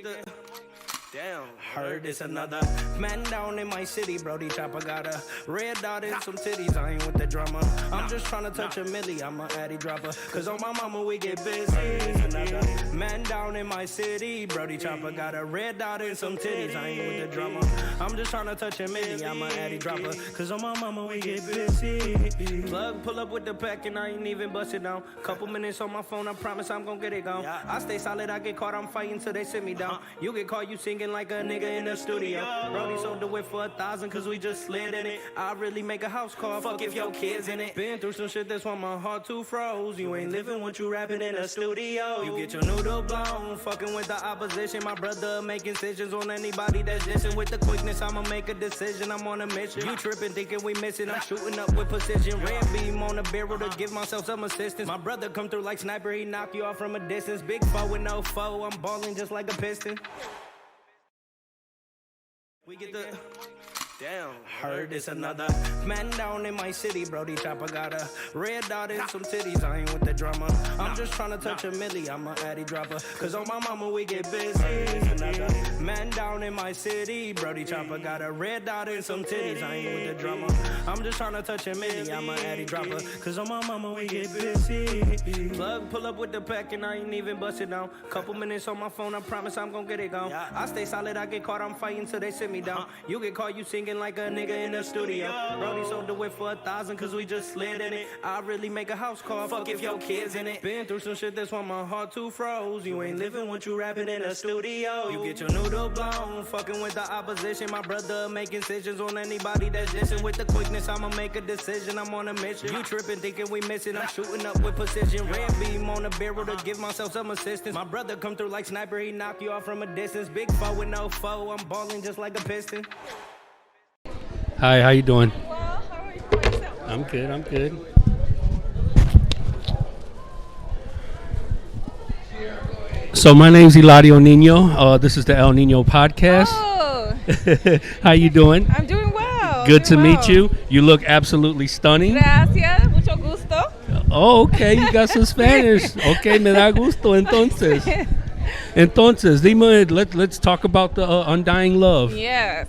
get the damn. Heard it's another man down in my city, Brody Chopper got a red dot and some titties. I ain't with the drama. I'm just trying to touch a milli. I'm a addy dropper. Cause on my mama we get busy. It's another man down in my city, Brody Chopper got a red dot and some titties. I ain't with the drama. I'm just trying to touch a milli. I'm a addy dropper. Cause on my mama we get busy. Plug pull up with the pack and I ain't even busted down. Couple minutes on my phone, I promise I'm gonna get it gone. I stay solid, I get caught, I'm fighting till they sit me down. You get caught, you singing like a nigga in the studio. Brody sold the whip for 1,000 cause we just slid in it. I really make a house call, fuck if your kids in it. Been through some shit, that's why my heart too froze. You ain't living what you rapping in the studio. You get your noodle blown, fucking with the opposition. My brother making decisions on anybody that's dissing. With the quickness, I'ma make a decision, I'm on a mission. You tripping, thinking we missing, I'm shooting up with precision. Red beam on the barrel to give myself some assistance. My brother come through like sniper, he knock you off from a distance. Big foe with no foe, I'm balling just like a piston. We get the damn. Heard it's another man down in my city, Brody Chopper got a red dot and some titties. I ain't with the drama. I'm just trying to touch a milli. I'm a addy dropper. Cause on my mama we get busy. It's another man down in my city, Brody Chopper got a red dot and some titties. I ain't with the drama. I'm just trying to touch a milli. I'm a addy dropper. Cause on my mama we get busy. Plug pull up with the pack and I ain't even busted down. Couple minutes on my phone, I promise I'm gonna get it gone. I stay solid, I get caught, I'm fighting till they sit me down. You get caught, you singing like a nigga in the studio. Brody sold the whip for 1,000 cause we just slid in it. I really make a house call, fuck if your kids in it. Been through some shit, that's why my heart too froze. You ain't living what you rapping in the studio. You get your noodle blown, fucking with the opposition. My brother making decisions on anybody that's dissing. With the quickness, I'ma make a decision, I'm on a mission. You tripping, thinking we missing, I'm shooting up with precision. Red beam on the barrel to give myself some assistance. My brother come through like sniper, he knock you off from a distance. Big foe with no foe, I'm balling just like a piston. Hi, how you doing? Well, how are you doing yourself? I'm good. So my name's Eladio Nino. This is the El Nino podcast. Oh, How you doing? I'm doing well. Good to meet you. You look absolutely stunning. Gracias, mucho gusto. Oh, okay, you got some Spanish. Okay, me da gusto entonces. Entonces, dime, let's talk about the Undying Love. Yes.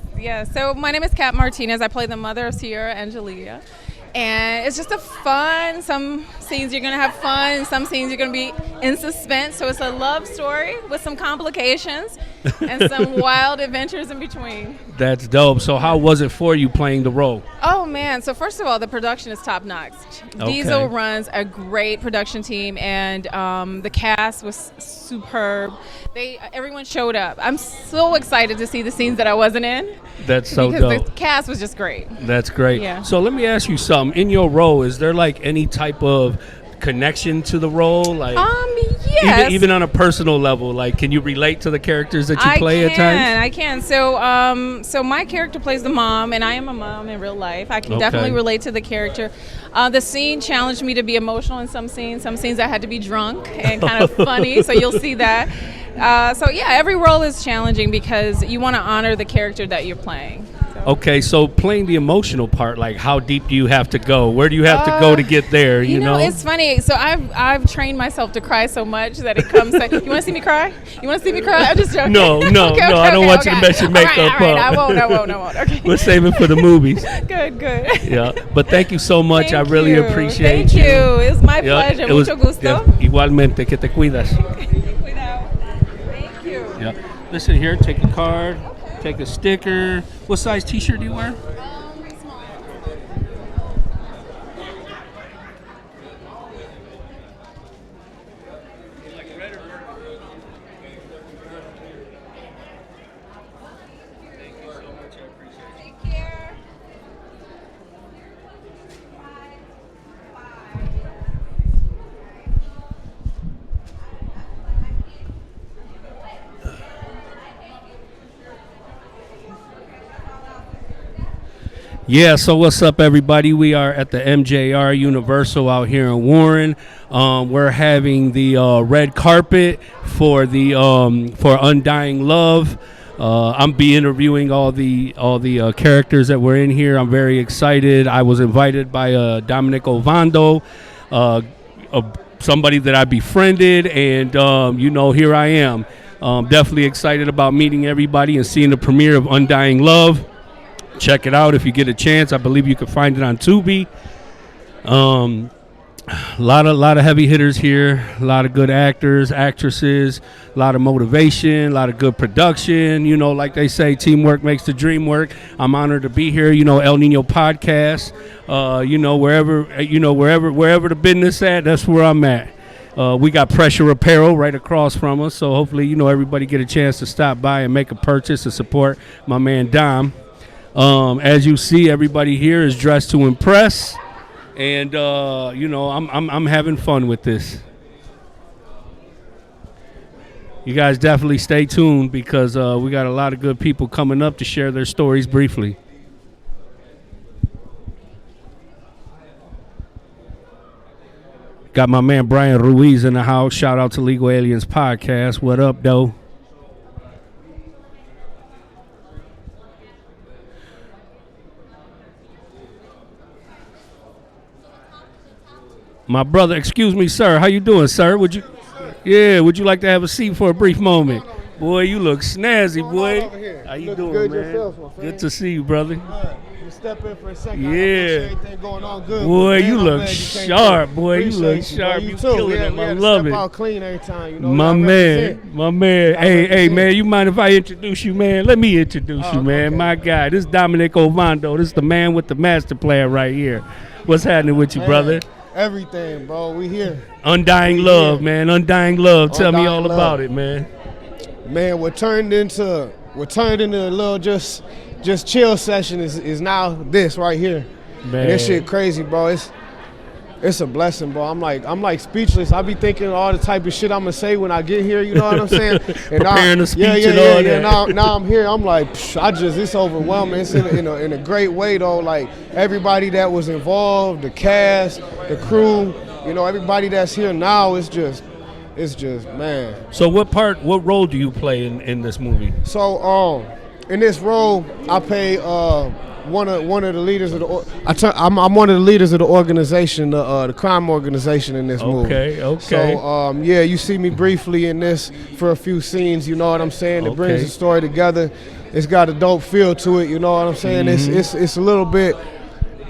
So my name is Kat Martinez. I play the mother of Sierra Angelia. And it's just some scenes you're going to have fun, some scenes you're going to be in suspense. So it's a love story with some complications and some wild adventures in between. That's dope. So how was it for you playing the role? Oh, man. So first of all, the production is top notch. Okay. Diesel runs a great production team, and the cast was superb. Everyone showed up. I'm so excited to see the scenes that I wasn't in. That's so because dope. The cast was just great. That's great. Yeah. So let me ask you something. In your role, is there like any type of connection to the role? Like, yes. Even on a personal level, like, can you relate to the characters that you play at times? I can. So my character plays the mom, and I am a mom in real life. I can definitely relate to the character. The scene challenged me to be emotional in some scenes. Some scenes I had to be drunk and kind of funny, so you'll see that. Every role is challenging because you want to honor the character that you're playing. Okay, so playing the emotional part, like how deep do you have to go? Where do you have to go to get there? You know, it's funny. So I've trained myself to cry so much that it comes. You want to see me cry? You want to see me cry? I'm just joking. No. I don't want you to mess your makeup up. All right, I won't. Okay. We'll save it for the movies. Good. Yeah, but thank you so much. I really appreciate you. Thank you. It was my pleasure. Mucho gusto. Yeah, igualmente, que te cuidas. Thank you. Yeah. Listen here, take a card. Take a sticker. What size t-shirt do you wear? Small. Take care. Yeah, so what's up, everybody? We are at the MJR Universal out here in Warren. We're having the red carpet for the for Undying Love. I'm be interviewing all the characters that were in here. I'm very excited. I was invited by Dominic Ovando, somebody that I befriended, and here I am. Definitely excited about meeting everybody and seeing the premiere of Undying Love. Check it out if you get a chance. I believe you can find it on Tubi. A lot of heavy hitters here, a lot of good actors, actresses, a lot of motivation, a lot of good production. You know, like they say, teamwork makes the dream work. I'm honored to be here. You know, El Nino Podcast. Wherever the business at, that's where I'm at. We got Pressure Apparel right across from us, so hopefully, everybody get a chance to stop by and make a purchase and support my man Dom. As you see, everybody here is dressed to impress. And I'm having fun with this. You guys definitely stay tuned because we got a lot of good people coming up to share their stories briefly. Got my man Brian Ruiz in the house. Shout out to Legal Aliens Podcast. What up, though? My brother, excuse me, sir. How you doing, sir? Would you like to have a seat for a brief moment? Boy, you look snazzy, boy. How you doing, good man? Yourself, good to see you, brother. You step in for a second. Yeah. Everything going on good. Boy, you look sharp, boy. You look sharp. You killing them. I love it. Out clean every time, My man. Hey, man, you mind if I introduce you, man? Let me introduce you, man. Okay. My guy. This is Dominic Ovando. This is the man with the master plan right here. What's happening with you, brother? Everything, bro. We here. Undying Love, man. Undying Love. Tell me all about it, man. Man, what turned into a little just chill session is now this right here. Man, and this shit crazy, bro. It's a blessing, bro. I'm like speechless. I be thinking all the type of shit I'm gonna say when I get here. You know what I'm saying? And preparing the speech and all that. Now I'm here. I'm like, it's overwhelming. It's in a great way though. Like everybody that was involved, the cast, the crew, everybody that's here now. It's just man. So what role do you play in this movie? So in this role, I play one of the leaders of I'm one of the leaders of the organization, the crime organization in this movie. Okay. So you see me briefly in this for a few scenes. You know what I'm saying? It brings the story together. It's got a dope feel to it. You know what I'm saying? Mm-hmm. It's a little bit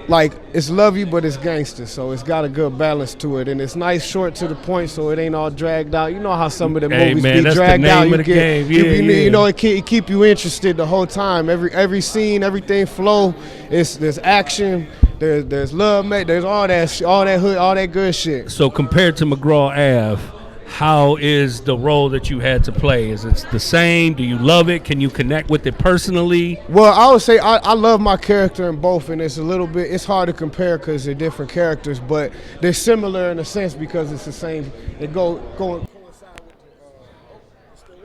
like it's lovey, but it's gangster. So it's got a good balance to it, and it's nice, short to the point, so it ain't all dragged out. You know how some of the movies be dragged out. It keep you interested the whole time. Every scene, everything flow. There's action. There's love, mate. There's all that hood, all that good shit. So compared to McGraw Ave, how is the role that you had to play? Is it the same? Do you love it? Can you connect with it personally? Well, I would say I love my character in both, and it's hard to compare because they're different characters, but they're similar in a sense because it's the same. It go coincide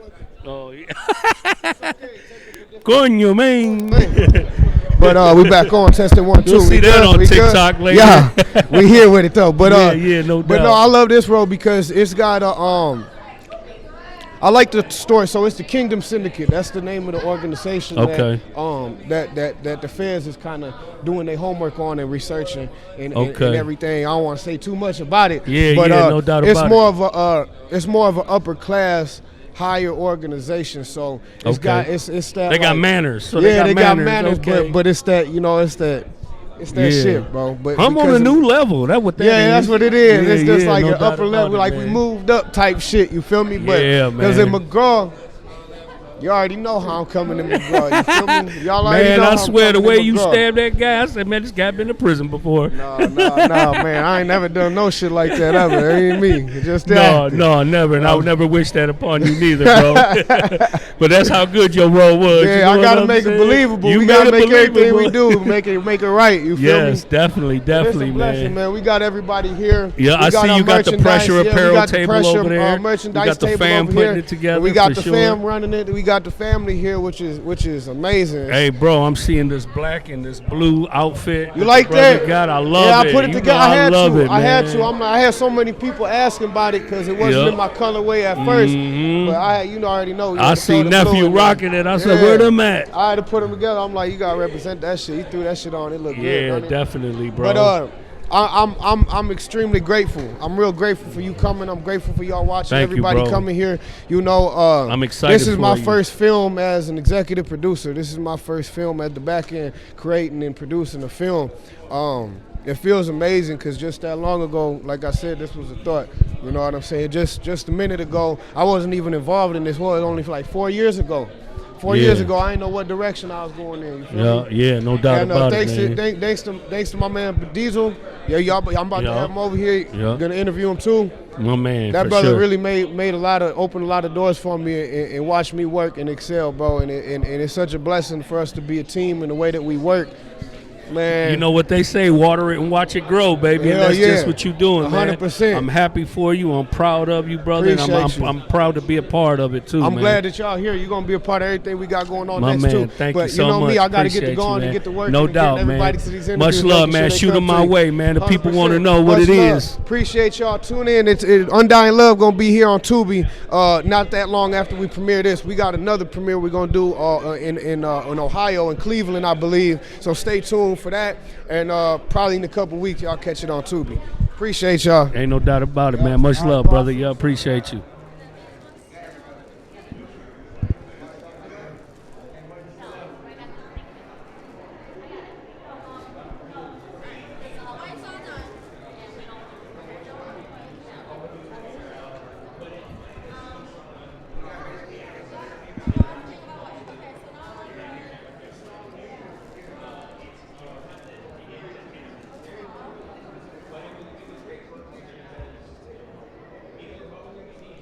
with Oh yeah. Coño, man. But we back on testing 1 2. You'll see that on TikTok later. Yeah, we here with it though. But no doubt. But no, I love this role because it's got I like the story. So it's the Kingdom Syndicate. That's the name of the organization. Okay. That the feds is kind of doing their homework on and researching and everything. I don't want to say too much about it. But no doubt it's about more it. It's more of an upper class, higher organization, so it's that they got manners. So they got manners. Okay. But it's that it's that shit, bro. But I'm on a new level. That's what that is. That's what it is. It's just like an upper level, like we moved up type shit. You feel me? But because in McGraw, you already know how I'm coming in McGraw. You feel me? Y'all already know how I swear the way you McGraw. stabbed that guy, I said, man, this guy been to prison before. No, man. I ain't never done no shit like that ever. It ain't me. Just that. No, never. And I would never wish that upon you neither, bro. But that's how good your role was. Yeah, I gotta make it believable. We gotta make everything we do make it right. You feel me? Yes, definitely, man. We got everybody here. Yeah, I see you got the Pressure Apparel table over there. Merchandise you got the table fam over putting here. it together. We got the fam running it. We got the family here, which is amazing. Hey, bro, I'm seeing this black and this blue outfit. You like that? I love it. Yeah, I put it together. I had to. I had so many people asking about it because it wasn't in my colorway at first. But I already know. I see nephew rocking it. I said, where them at? I had to put them together. I'm like, you gotta represent that shit. He threw that shit on. It looked good. Yeah, definitely, bro. But I'm extremely grateful. I'm real grateful for you coming. I'm grateful for y'all watching. Thank everybody you, bro. coming here. You know, I'm excited. This is my you. first film as an executive producer. This is my first film at the back end, creating and producing a film. It feels amazing because just that long ago, like I said, this was a thought. You know what I'm saying? Just a minute ago, I wasn't even involved in this. Well, it was only for like 4 years ago. 4 years ago, I didn't know what direction I was going in. You feel me? Yeah, no doubt about thanks it, man. Thanks to my man Diesel. Yeah, I'm about to have him over here. Gonna interview him too. My man, that for brother sure. really opened a lot of doors for me and watched me work and excel, bro. And it's such a blessing for us to be a team in the way that we work. Man, you know what they say, water it and watch it grow, baby. And that's just what you're doing, 100%. Man. I'm happy for you. I'm proud of you, brother. Appreciate and I'm proud to be a part of it, too, I'm man. glad that y'all here. You're going to be a part of everything we got going on My next, man, too. Thank but you so you know much. me, I got to get to Appreciate going you, and get to work. No and doubt, man. To these Much love, man. Shoot them my way, man. The people want to know what it is. Appreciate y'all. Tune in. It's Undying Love going to be here on Tubi not that long after we premiere this. We got another premiere we're going to do in Ohio, in Cleveland, I believe. So stay tuned for that. And probably in a couple weeks, y'all catch it on Tubi. Appreciate y'all. Ain't no doubt about it, man. Much love, brother. Yeah, appreciate you.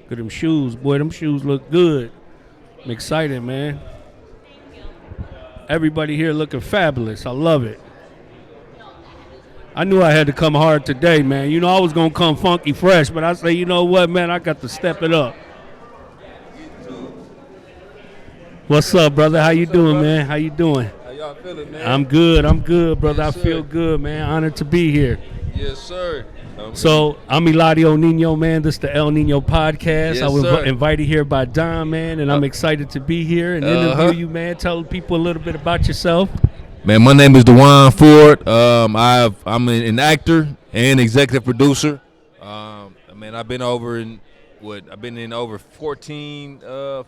Look at them shoes, boy. Them shoes look good. I'm excited, man. Everybody here looking fabulous. I love it. I knew I had to come hard today, man. You know, I was going to come funky fresh, but I say, you know what, man, I got to step it up. What's up, brother? How you doing, man? How you doing? How y'all feeling, man? I'm good, brother. Yes, I feel good, man. Honored to be here. Yes, sir. So I'm Eladio Nino, man. This is the El Nino podcast. Yes, I was sir. invited here by Don, man, and I'm excited to be here and interview you, man. Tell people a little bit about yourself. Man, my name is DeJuan Ford. I'm an actor and executive producer. Man, I've been in over 14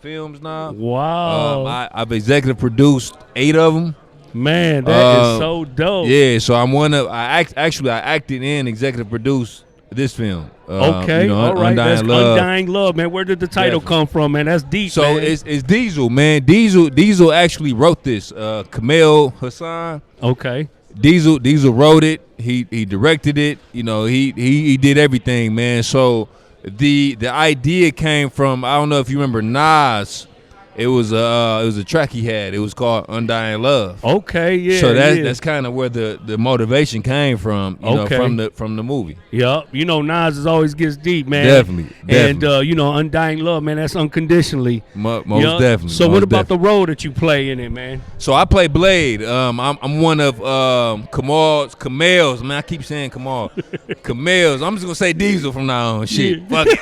films now. Wow. I've executive produced 8 of them. Man, that is so dope. Yeah, so I'm one of I acted and executive produced this film. Okay, all right. That's Undying Love. Undying Love, man. Where did the title come from, man? That's deep, So man. it's Diesel, man. Diesel actually wrote this. Kamel Hassan. Okay. Diesel wrote it. He directed it. You know, he did everything, man. So the idea came from, I don't know if you remember Nas. It was a track he had. It was called Undying Love. Okay, yeah. So that's kind of where the motivation came from, you know, from the movie. Yup. You know, Nas always gets deep, man. Definitely. And you know, Undying Love, man, that's unconditionally. Most definitely. So what about the role that you play in it, man? So I play Blade. I'm one of Kamel's. Man, I keep saying Kamal. Kamel's. I'm just gonna say Diesel from now on. Shit. Yeah. Fuck it.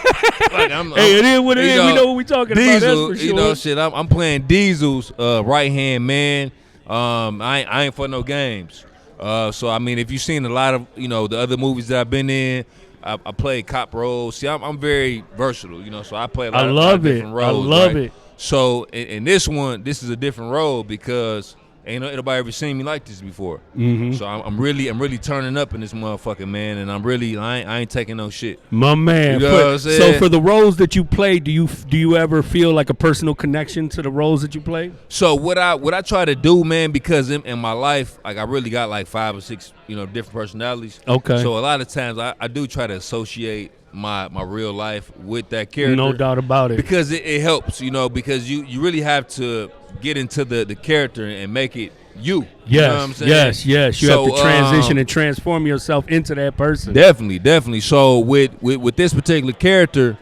Hey, it is what it is. We know what we talking about. That's for sure. You know, shit. I'm playing Diesel's right hand man. I ain't for no games. So I mean, if you've seen a lot of the other movies that I've been in, I play cop roles. See, I'm very versatile. You know, so I play a lot of different roles. I love it. So in this one, this is a different role because ain't nobody ever seen me like this before. Mm-hmm. So I'm really turning up in this motherfucker, man, and I ain't taking no shit. My man. You know what I'm saying? So for the roles that you play, do you ever feel like a personal connection to the roles that you play? So what I try to do, man, because in my life, like I really got like 5 or 6, different personalities. Okay. So a lot of times I do try to associate my real life with that character. No doubt about it. Because it helps, because you really have to get into the character and make it you. Yes, you know what I'm saying? yes. You have to transition and transform yourself into that person. Definitely. So with this particular character,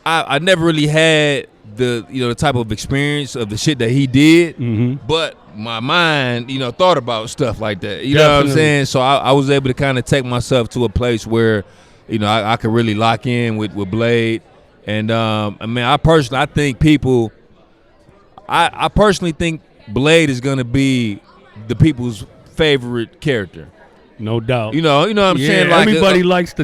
I never really had the type of experience of the shit that he did, but my mind thought about stuff like that. You know what I'm saying? So I was able to kind of take myself to a place where I could really lock in with Blade. And I personally think Blade is gonna be the people's favorite character. No doubt. You know what I'm saying? Like everybody likes the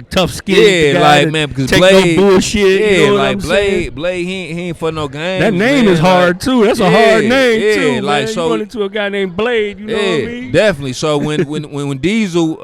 tough skin. Yeah, like man, because take Blade, no bullshit. Yeah, you know like what I'm saying? Blade, he ain't for no games. That name is hard too. That's a hard name too. Like man. so, you run into a guy named Blade. You know what I mean? Definitely. So when Diesel,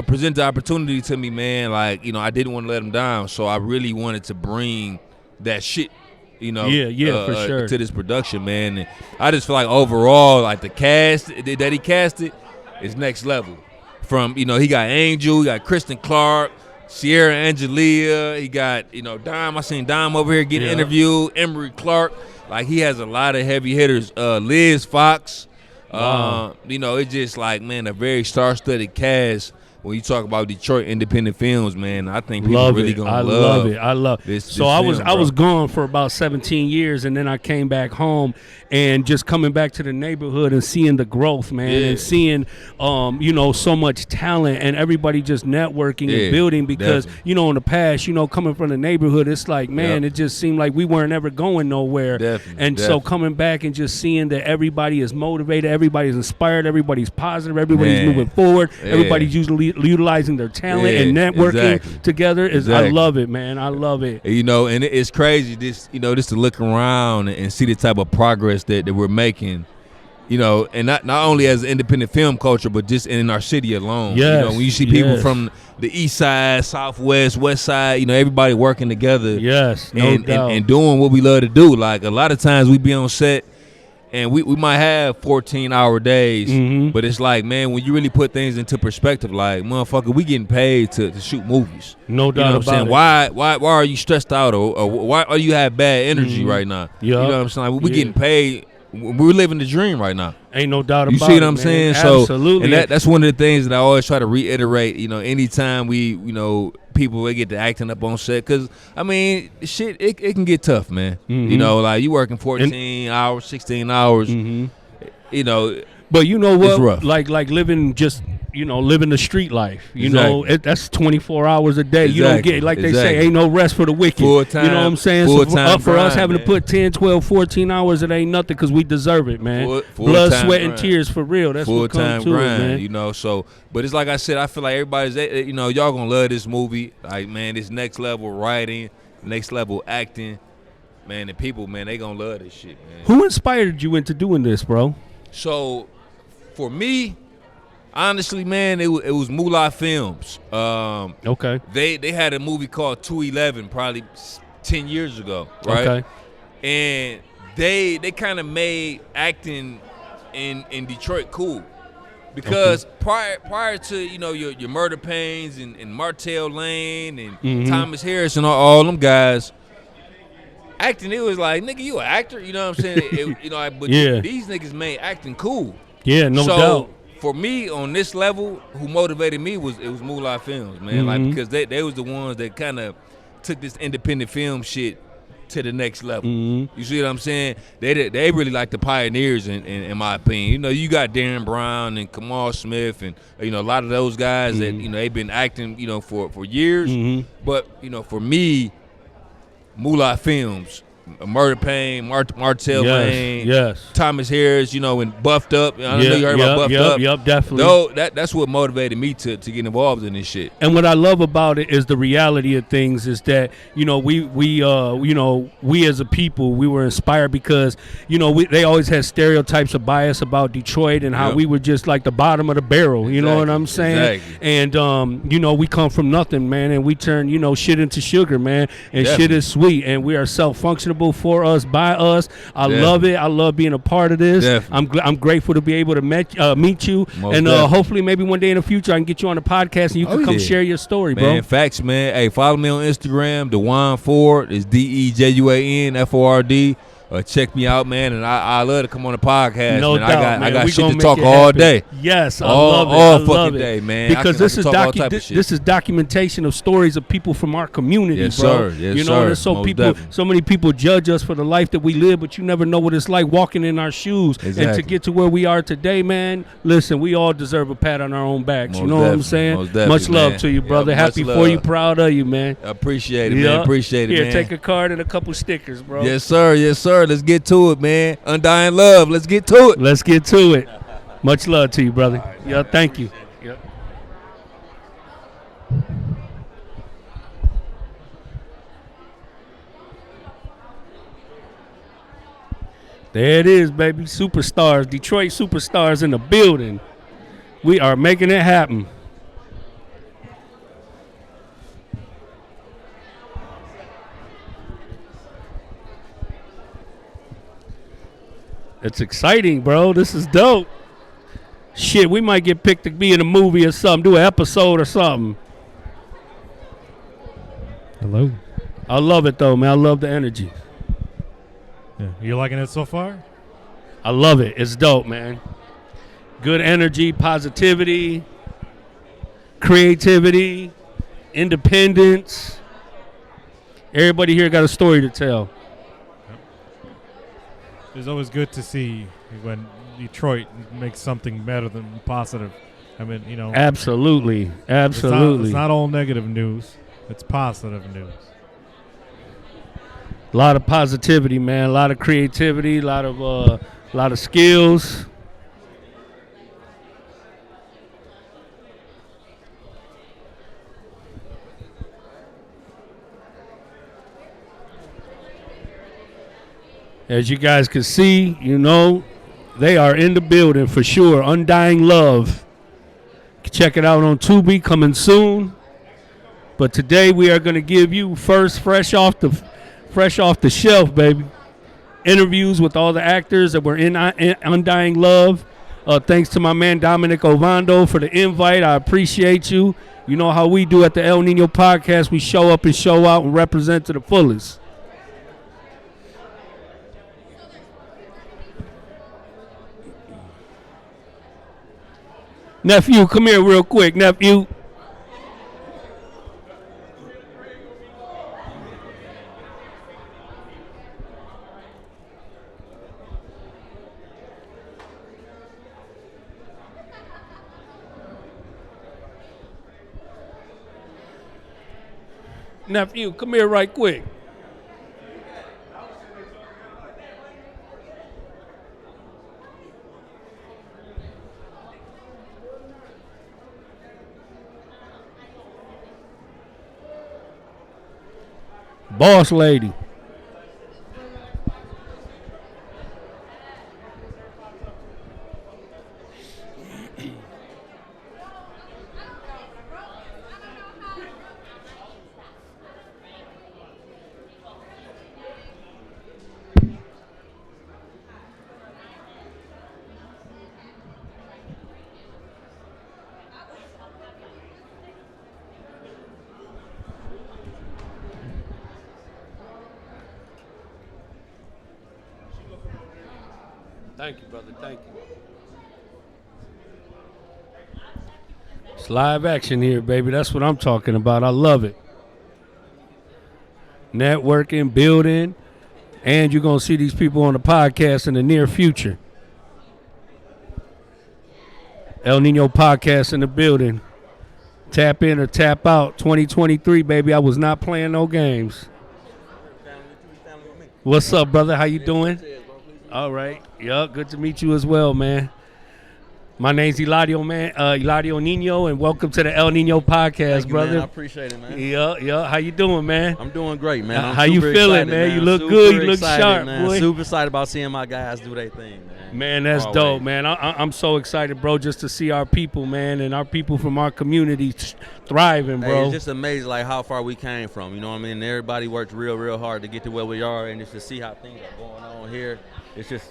presented the opportunity to me, man, like I didn't want to let him down. So I really wanted to bring that shit. For sure. To this production, man. And I just feel like overall, like the cast that he casted is next level. From he got Angel, he got Kristen Clark, Sierra Angelia, he got Dime. I seen Dime over here getting interviewed. Emery Clark, like he has a lot of heavy hitters. Liz Fox, wow. It's just like man, a very star-studded cast. When you talk about Detroit independent films, man, I think people really gonna love it. I love it. So I was gone for about 17 years, and then I came back home, and just coming back to the neighborhood and seeing the growth, man, and seeing so much talent and everybody just networking and building. Because in the past, coming from the neighborhood, it's like man, it just seemed like we weren't ever going nowhere. So coming back and just seeing that everybody is motivated, everybody's inspired, everybody's positive, everybody's moving forward, everybody's utilizing their talent and networking together I love it, man. I love it. And it's crazy just to look around and see the type of progress that we're making. And not only as an independent film culture, but just in our city alone. Yes, when you see people from the east side, southwest, west side, everybody working together. Yes, no doubt. And doing what we love to do. Like a lot of times we be on set and we might have 14-hour days, but it's like, man, when you really put things into perspective, like, motherfucker, we getting paid to shoot movies. No doubt about it. Why are you stressed out or why are you have bad energy right now? You know what I'm saying? Like, we getting paid. We're living the dream right now. Ain't no doubt about it. You see what I'm saying? Absolutely. So, and that's one of the things that I always try to reiterate. Anytime we, people they get to acting up on set, because I mean, shit, it can get tough, man. Like you working 14 hours, 16 hours. But you know what? It's rough. Like living just living the street life. That's 24 hours a day. Exactly. You don't get they say, ain't no rest for the wicked. Full time. You know what I'm saying? So for us having man. to put 10, 12, 14 hours, it ain't nothing because we deserve it, man. Blood, sweat, and tears for real. That's what comes to it, man. So, but it's like I said, I feel like everybody's, y'all gonna love this movie. Like, man, this next level writing, next level acting, man. The people, man, they gonna love this shit, man. Who inspired you into doing this, bro? So, for me, honestly, man, it was Moolah Films. Okay. They had a movie called 211 probably 10 years ago, right? Okay. And they kind of made acting in Detroit cool. Because prior to, your Murder Pains and Martell Lane and Thomas Harris and all them guys, acting, it was like, nigga, you an actor? You know what I'm saying? But these niggas made acting cool. Yeah, no doubt. For me, on this level, who motivated me was Moolah Films, man. Like, because they was the ones that kind of took this independent film shit to the next level. You see what I'm saying? They really like the pioneers, in my opinion. You got Darren Brown and Kamal Smith and a lot of those guys that they've been acting for years. But for me, Moolah Films, Murder Pain, Martell Lane, Thomas Harris, and Buffed Up. I know you heard about Buffed Up. Yep, definitely. No, that's what motivated me to get involved in this shit. And what I love about it is the reality of things is that, we as a people, we were inspired because, they always had stereotypes of bias about Detroit and how we were just like the bottom of the barrel, you know what I'm saying? And, we come from nothing, man, and we turn, shit into sugar, man, and shit is sweet, and we are self-functionable for us, by us. I love it. I love being a part of this. I'm grateful to be able to meet you. Most and hopefully maybe one day in the future I can get you on the podcast and you can come share your story, bro. Man, facts, man. Hey, follow me on Instagram, DeJuan Ford. It's DeJuan Ford. Check me out, man, and I love to come on the podcast. No man. doubt, I got shit to talk all day. Yes, I love it. All fucking day, man. Because this is documentation of stories of people from our community, yes, bro. Sir. Yes, There's sir. so many people judge us for the life that we live, but you never know what it's like walking in our shoes. Exactly. And to get to where we are today, man, listen, we all deserve a pat on our own backs. Most you know what I'm saying? Much love to you, brother. Happy for you, proud of you, man. I appreciate it, man. Appreciate it, man. Here, take a card and a couple stickers, bro. Yes, sir. Yes, sir. Let's get to it, man. Undying Love. Let's get to it. Let's get to it. Much love to you, brother. Yeah, thank you. Yep. There it is, baby. Superstars, Detroit superstars in the building. We are making it happen. It's exciting, bro. This is dope. Shit, we might get picked to be in a movie or something, do an episode or something. Hello. I love it, though, man. I love the energy. Yeah. You liking it so far? I love it. It's dope, man. Good energy, positivity, creativity, independence. Everybody here got a story to tell. It's always good to see when Detroit makes something better than positive. I mean, you know. Absolutely. Absolutely. It's not all negative news. It's positive news. A lot of positivity, man. A lot of creativity. A lot of skills. As you guys can see, you know, they are in the building for sure. Undying Love. Check it out on Tubi, coming soon. But today we are going to give you first, fresh off the shelf, baby, interviews with all the actors that were in Undying Love. Thanks to my man Dominic Ovando for the invite. I appreciate you. You know how we do at the El Nino podcast. We show up and show out and represent to the fullest. Nephew, come here real quick, nephew. Nephew, come here right quick. Boss lady. Thank you, brother. Thank you. It's live action here, baby. That's what I'm talking about. I love it. Networking, building, and you're going to see these people on the podcast in the near future. El Nino podcast in the building. Tap in or tap out. 2023, baby. I was not playing no games. What's up, brother? How you doing? All right. Yup. Good to meet you as well, man. My name's Eladio, man. Eladio Nino, and welcome to the El Nino podcast, Thank you, brother. Man. I appreciate it, man. Yeah. How you doing, man? I'm doing great, man. How you feeling, excited, man? You look super good. You look excited, sharp, man. boy. Super excited about seeing my guys do their thing, man. Man, that's dope, man. I'm so excited, bro, just to see our people, man, and our people from our community thriving, bro. Hey, it's just amazing, like, how far we came from, you know what I mean? And everybody worked real, real hard to get to where we are, and just to see how things are going on here, it's just,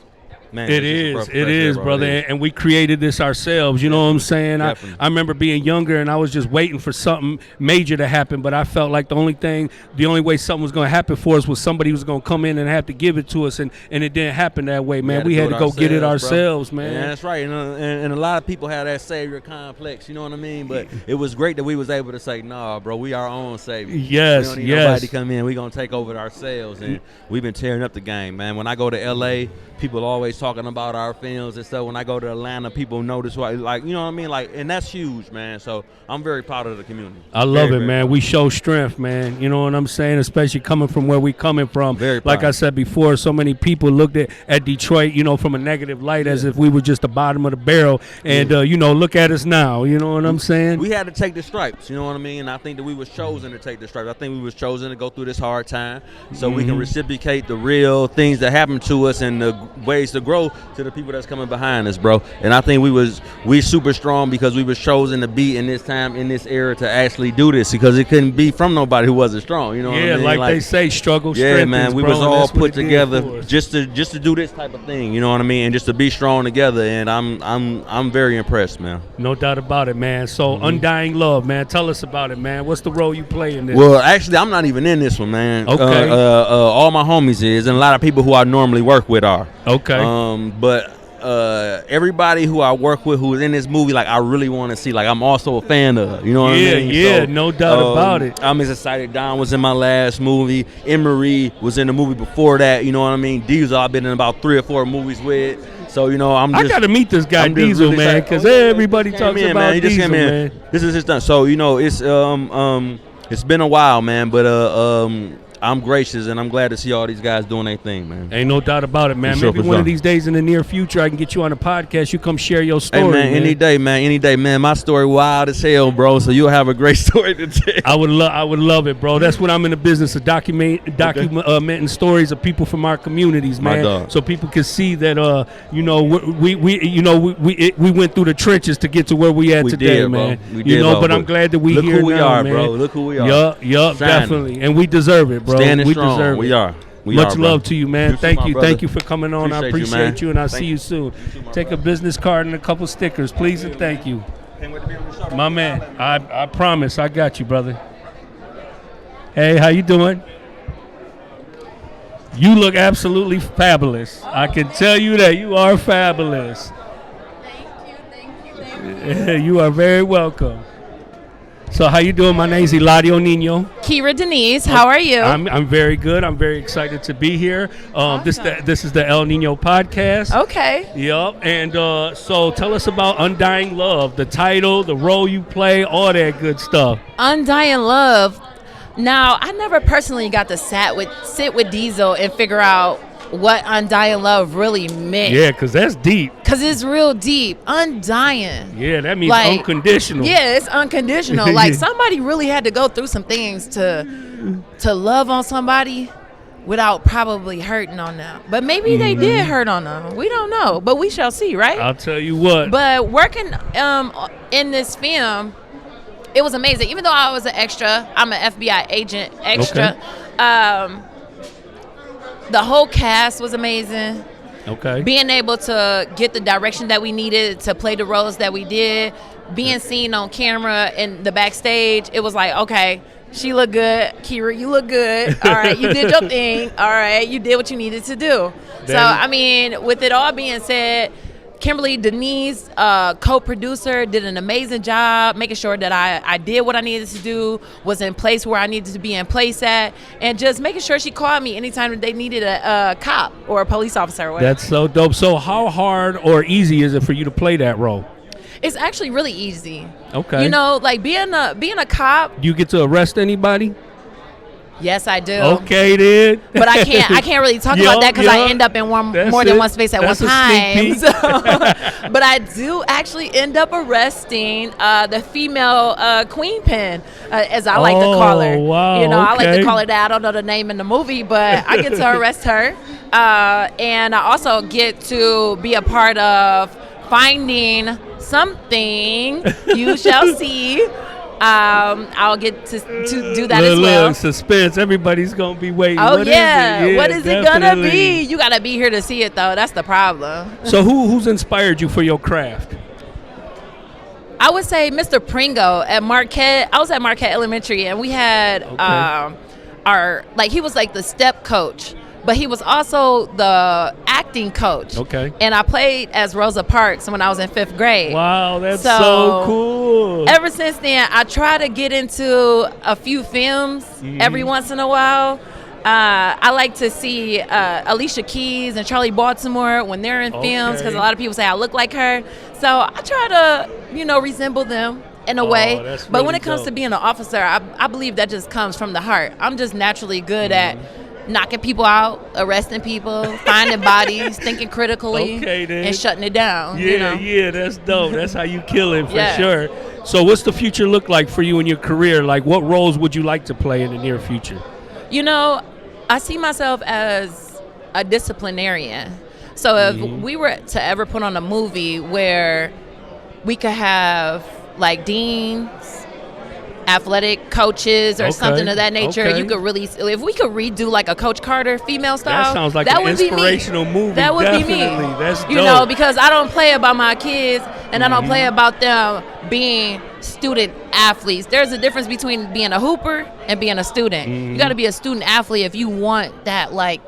man. It is, brother. And we created this ourselves, you know what I'm saying? I remember being younger, and I was just waiting for something major to happen, but I felt like the only way something was going to happen for us was somebody was going to come in and have to give it to us, and it didn't happen that way, man. We had to go get it ourselves, man. Yeah, that's right. And a lot of people have that savior complex, you know what I mean? But it was great that we was able to say, nah, bro, we our own savior. Yes, we don't need nobody to come in. We're going to take over it ourselves, and we've been tearing up the game, man. When I go to L.A., people always talking about our films and stuff. When I go to Atlanta, people notice what, like, you know what I mean? Like, and that's huge, man. So I'm very proud of the community. I love it, man. We show strength, man. You know what I'm saying? Especially coming from where we coming from. Very proud. Like I said before, so many people looked at Detroit, you know, from a negative light as if we were just the bottom of the barrel. And, you know, look at us now. You know what I'm saying? We had to take the stripes, you know what I mean? And I think that we was chosen to take the stripes. I think we was chosen to go through this hard time so we can reciprocate the real things that happen to us and the ways to grow to the people that's coming behind us, bro. And I think we super strong because we was chosen to be in this time, in this era, to actually do this, because it couldn't be from nobody who wasn't strong, you know what I mean? Like they say, struggle strengthens, man, we bro, was all put together just to do this type of thing, you know what I mean? And just to be strong together, and I'm very impressed, man. No doubt about it, man. So Undying Love, man, tell us about it, man. What's the role you play in this? Well, actually, I'm not even in this one, man. Okay. All my homies is, and a lot of people who I normally work with are. Okay. But everybody who I work with who is in this movie, like, I really want to see, like, I'm also a fan of, you know what I mean? Yeah, so, no doubt about it. I'm as excited. Don was in my last movie. Emery was in the movie before that, you know what I mean? Diesel, I've been in about 3 or 4 movies with. So, you know, I got to meet this guy, Diesel, really, man, because everybody talks about Diesel, man. This is his stuff. So, you know, it's been a while, man, but I'm gracious, and I'm glad to see all these guys doing their thing, man. Ain't no doubt about it, man. For sure, Maybe one of these days in the near future, I can get you on a podcast. You come share your story, hey, man. Any day, man. My story wild as hell, bro. So you'll have a great story to tell. I would love it, bro. That's what I'm in the business of documenting stories of people from our communities, man. So people can see that, you know, we went through the trenches to get to where we at today, man. You know, but I'm glad that we here now, man. Look who we are, bro. Look who we are. Yup, definitely, and we deserve it, bro. Standing we strong. deserve it. We are. Much love to you, man. Thank you for coming on. Appreciate I appreciate you, and I'll see you soon. You too, Take a business card and a couple stickers, please, and thank you. My man, I promise, I got you, brother. Hey, how you doing? You look absolutely fabulous. I can tell you that you are fabulous. Thank you. You are very welcome. So how you doing? My name's Eladio Nino. Kira Denise, how are you? I'm very good. I'm very excited to be here. Awesome. This is the El Nino podcast. Okay. Yep. And so tell us about Undying Love, the title, the role you play, all that good stuff. Undying Love. Now, I never personally got to sit with Diesel and figure out what Undying Love really meant. Yeah, because that's deep. Because it's real deep. Undying. Yeah, that means like, unconditional. Yeah, it's unconditional. Like, somebody really had to go through some things to love on somebody without probably hurting on them. But maybe they did hurt on them. We don't know. But we shall see, right? I'll tell you what. But working in this film, it was amazing. Even though I was an extra, I'm an FBI agent extra. Okay. The whole cast was amazing. Okay. Being able to get the direction that we needed to play the roles that we did, being seen on camera in the backstage, it was like, okay, she looked good. Kira, you look good. All right, you did your thing. All right, you did what you needed to do. So, I mean, with it all being said, Kimberly Denise, co-producer, did an amazing job making sure that I did what I needed to do, was in place where I needed to be in place at, and just making sure she called me anytime that they needed a cop or a police officer or whatever. That's so dope. So how hard or easy is it for you to play that role? It's actually really easy. Okay. You know, like being a cop. Do you get to arrest anybody? Yes, I do. Okay, then. But I can't really talk about that because I end up in more than one space at one time. So, but I do actually end up arresting the female queen pin, as I like to call her. Wow, you know, I like to call her that. I don't know the name in the movie, but I get to arrest her. And I also get to be a part of finding something. You shall see. I'll get to do that as well. Look, suspense. Everybody's going to be waiting. Oh, what yeah. Is it? What is it going to be? You got to be here to see it, though. That's the problem. So who's inspired you for your craft? I would say Mr. Pringo at Marquette. I was at Marquette Elementary, and we had he was like the step coach. But he was also the acting coach. Okay. And I played as Rosa Parks when I was in 5th grade. Wow, that's so cool. Ever since then, I try to get into a few films every once in a while. I like to see Alicia Keys and Charlie Baltimore when they're in films, because a lot of people say I look like her. So I try to, resemble them in a way. But really when it comes to being an officer, I believe that just comes from the heart. I'm just naturally good at knocking people out, arresting people, finding bodies, thinking critically, and shutting it down. Yeah, that's dope. That's how you kill it for Yeah. sure. So what's the future look like for you in your career? Like, what roles would you like to play in the near future? I see myself as a disciplinarian. So if we were to ever put on a movie where we could have like deans, athletic coaches, or something of that nature, you could really, if we could redo like a Coach Carter female style, That sounds like that an would be me. inspirational movie. That would be me. That's dope. Because I don't play about my kids, and I don't play about them being student athletes. There's a difference between being a hooper and being a student. You got to be a student athlete if you want that, like,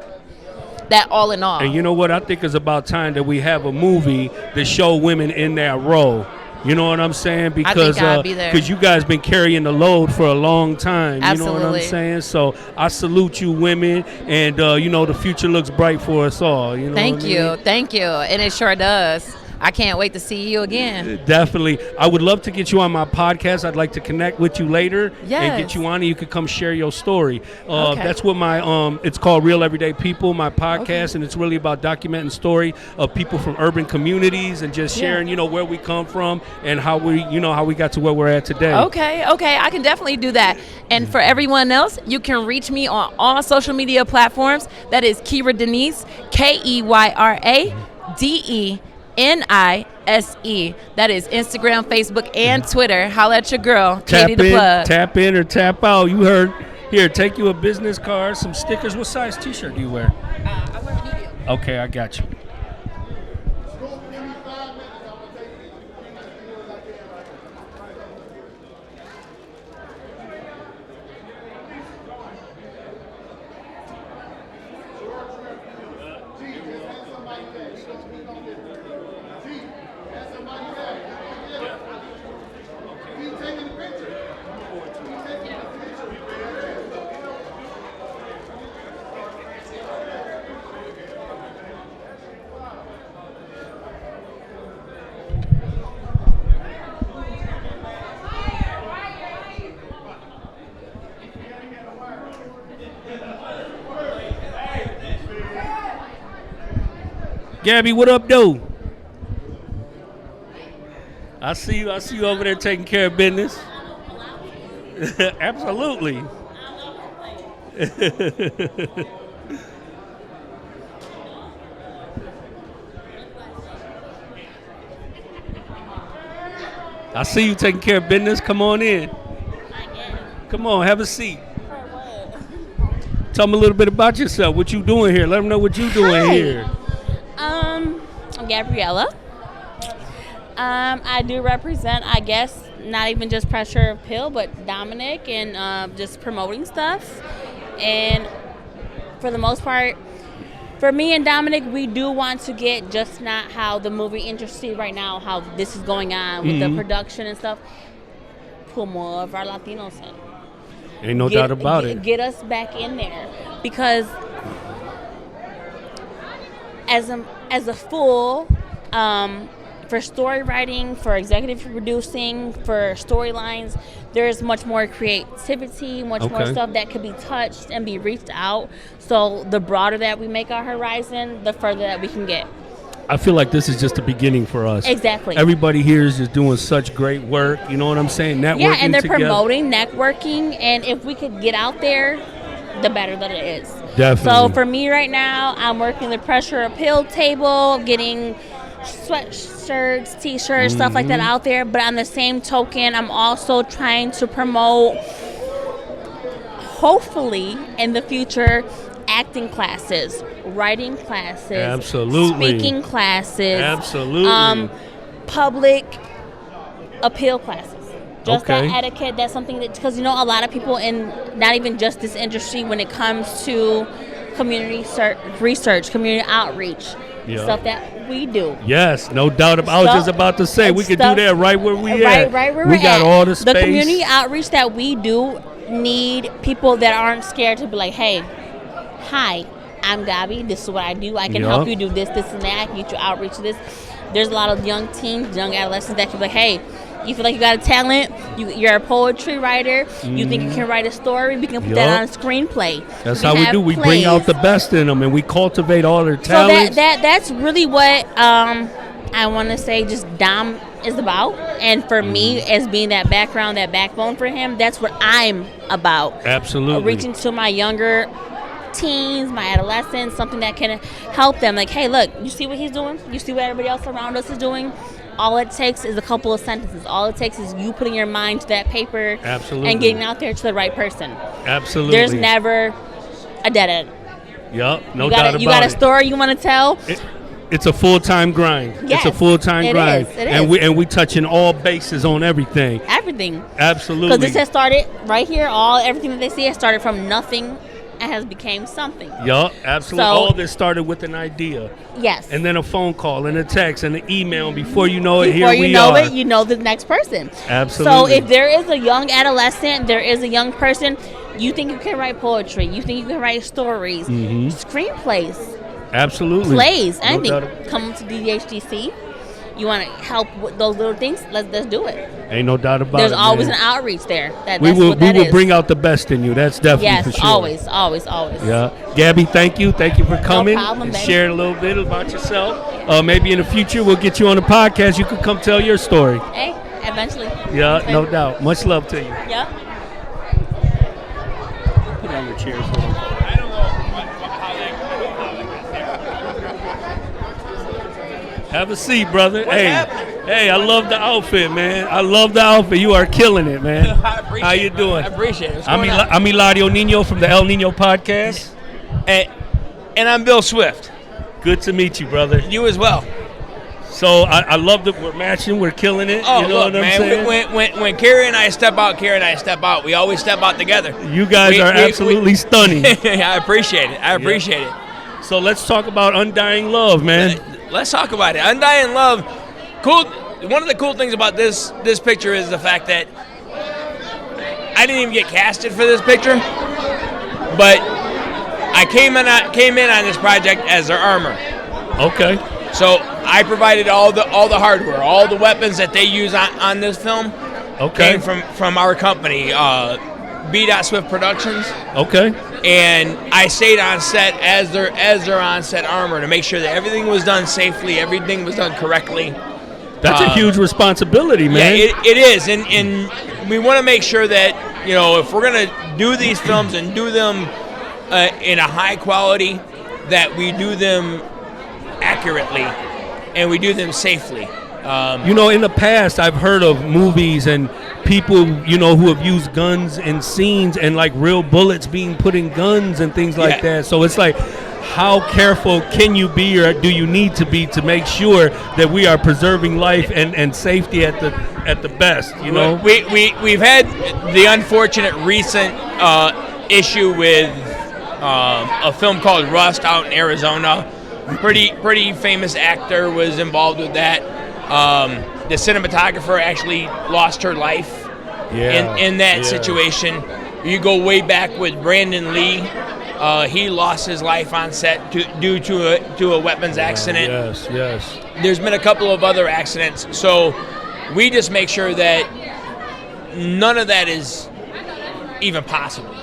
that all in all. And you know what? I think it's about time that we have a movie that show women in that role. You know what I'm saying? Because I'd be there. you guys been carrying the load for a long time. You know what I'm Absolutely. saying? So I salute you, women, and the future looks bright for us all. You know. Thank you, and it sure does. I can't wait to see you again. Definitely. I would love to get you on my podcast. I'd like to connect with you later and Yes. get you on, and you could come share your story. Okay. That's what my it's called Real Everyday People, my podcast, and it's really about documenting story of people from urban communities and just sharing, where we come from and how we got to where we're at today. Okay, I can definitely do that. And for everyone else, you can reach me on all social media platforms. That is Kira Denise, KEYRA DENISE. That is Instagram, Facebook, and Twitter. Holla at your girl, Katie the Plug. Tap in or tap out. You heard. Here, take you a business card, some stickers. What size T-shirt do you wear? I wear medium. Okay, I got you. Gabby, what up, though? I see you over there taking care of business. Absolutely. I see you taking care of business. Come on in. Come on, have a seat. Tell me a little bit about yourself. What you doing here? Let them know what you doing here. I'm Gabriella. I do represent, I guess, not even just Pressure Pill, but Dominic, and just promoting stuff. And for the most part, for me and Dominic, we do want to get just not how the movie industry right now, how this is going on with the production and stuff, pull more of our Latinos in. Ain't no doubt about it. Get us back in there, because as a full, for story writing, for executive producing, for storylines, there's much more creativity, much more stuff that could be touched and be reached out. So the broader that we make our horizon, the further that we can get. I feel like this is just the beginning for us. Exactly. Everybody here is just doing such great work. You know what I'm saying? Networking Yeah, and they're together. promoting networking, and if we could get out there, the better that it is. Definitely. So for me right now, I'm working the Pressure Appeal table, getting sweatshirts, t-shirts, stuff like that out there. But on the same token, I'm also trying to promote, hopefully in the future, acting classes, writing classes, Absolutely. speaking classes, Absolutely. public appeal classes. Just Okay. that etiquette, that's something that, because a lot of people in not even just this industry, when it comes to community research, community outreach, Yeah. stuff that we do. Yes, no doubt about. I was just about to say we could do stuff- that right where we at. Right where we we're got at. all the space. The community outreach that we do need people that aren't scared to be like, hey, hi, I'm Gabi. This is what I do. I can help you do this, and that. I can get you outreach to this. There's a lot of young teens, young adolescents that can be like, hey, you feel like you got a talent, you're a poetry writer, you think you can write a story, we can put that on a screenplay. That's how we do. We bring out the best in them, and we cultivate all their talents. So that's really what I want to say just Dom is about. And for me, as being that background, that backbone for him, that's what I'm about. Absolutely. Reaching to my younger teens, my adolescents, something that can help them. Like, hey, look, you see what he's doing? You see what everybody else around us is doing? All it takes is a couple of sentences. All it takes is you putting your mind to that paper. Absolutely. And getting out there to the right person. Absolutely. There's never a dead end. Yep, no doubt about it. You got a story you want to tell? It's a full-time grind. Yes, it's a full-time grind. It is. And we touching all bases on everything. Everything. Absolutely. Because this has started right here. Everything that they see has started from nothing and has became something. Yup, absolutely. So, all this started with an idea. Yes. And then a phone call and a text and an email. And before you know it, here we are. Before you know it, you know the next person. Absolutely. So if there is a young adolescent, there is a young person, you think you can write poetry, you think you can write stories, screenplays. Absolutely. Plays, anything. Come to DHDC. You want to help with those little things? Let's do it. Ain't no doubt about it. There's always man. an outreach there. We will bring out the best in you. That's definitely for sure. Always. Yeah, Gabby, thank you for coming and baby. sharing a little bit about yourself. Maybe in the future we'll get you on the podcast. You could come tell your story. Hey, eventually. Yeah, Okay. no doubt. Much love to you. Yeah. Put it on the chairs for them. Have a seat, brother. Hey, I love the outfit, man. I love the outfit. You are killing it, man. How you doing? I appreciate it. I'm Eladio Nino from the El Nino podcast. And I'm Bill Swift. Good to meet you, brother. You as well. So I love that we're matching. We're killing it. Oh, you know look, what I'm man. saying? When Kira and I step out, we always step out together. You guys are absolutely stunning. I appreciate it. So let's talk about Undying Love, man. Let's talk about it. Undying Love. Cool. One of the cool things about this picture is the fact that I didn't even get casted for this picture, but I came in on this project as their armor. Okay. So I provided all the hardware, all the weapons that they use on this film. Okay. Came from our company, B. Swift Productions. Okay. And I stayed on set as their on-set armor to make sure that everything was done safely, everything was done correctly. That's a huge responsibility, man. Yeah, it is, and we want to make sure that, you know, if we're gonna do these films and do them in a high quality, that we do them accurately and we do them safely. You know, in the past, I've heard of movies and people, you know, who have used guns in scenes and like real bullets being put in guns and things like that. So it's like, how careful can you be, or do you need to be, to make sure that we are preserving life and safety at the best? You know, we've had the unfortunate recent issue with a film called Rust out in Arizona. Pretty famous actor was involved with that. The cinematographer actually lost her life in that situation. You go way back with Brandon Lee. He lost his life on set due to a weapons accident. Yes. There's been a couple of other accidents. So we just make sure that none of that is even possible.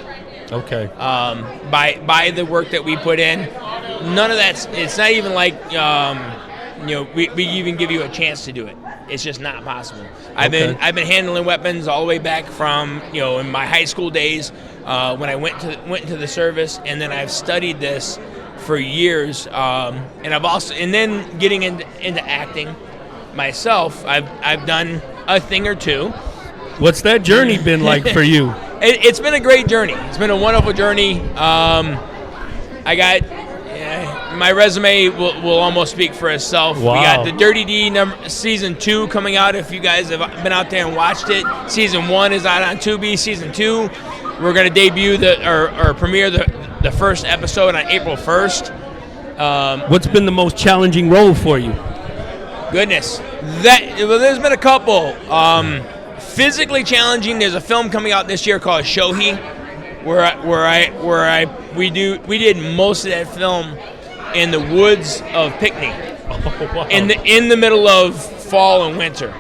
Okay. By the work that we put in, none of that's. It's not even like we even give you a chance to do it. It's just not possible. I've been handling weapons all the way back from in my high school days when I went into the service, and then I've studied this for years. And I've also then getting into acting myself. I've done a thing or two. What's that journey been like for you? It's been a great journey. It's been a wonderful journey. I got my resume will almost speak for itself. Wow. We got the Dirty D season 2 coming out. If you guys have been out there and watched it, season 1 is out on Tubi. Season 2, we're going to debut or premiere the first episode on April 1st. What's been the most challenging role for you? Goodness, there's been a couple. Physically challenging. There's a film coming out this year called Shohi. we did most of that film in the woods of Pinckney, in the middle of fall and winter.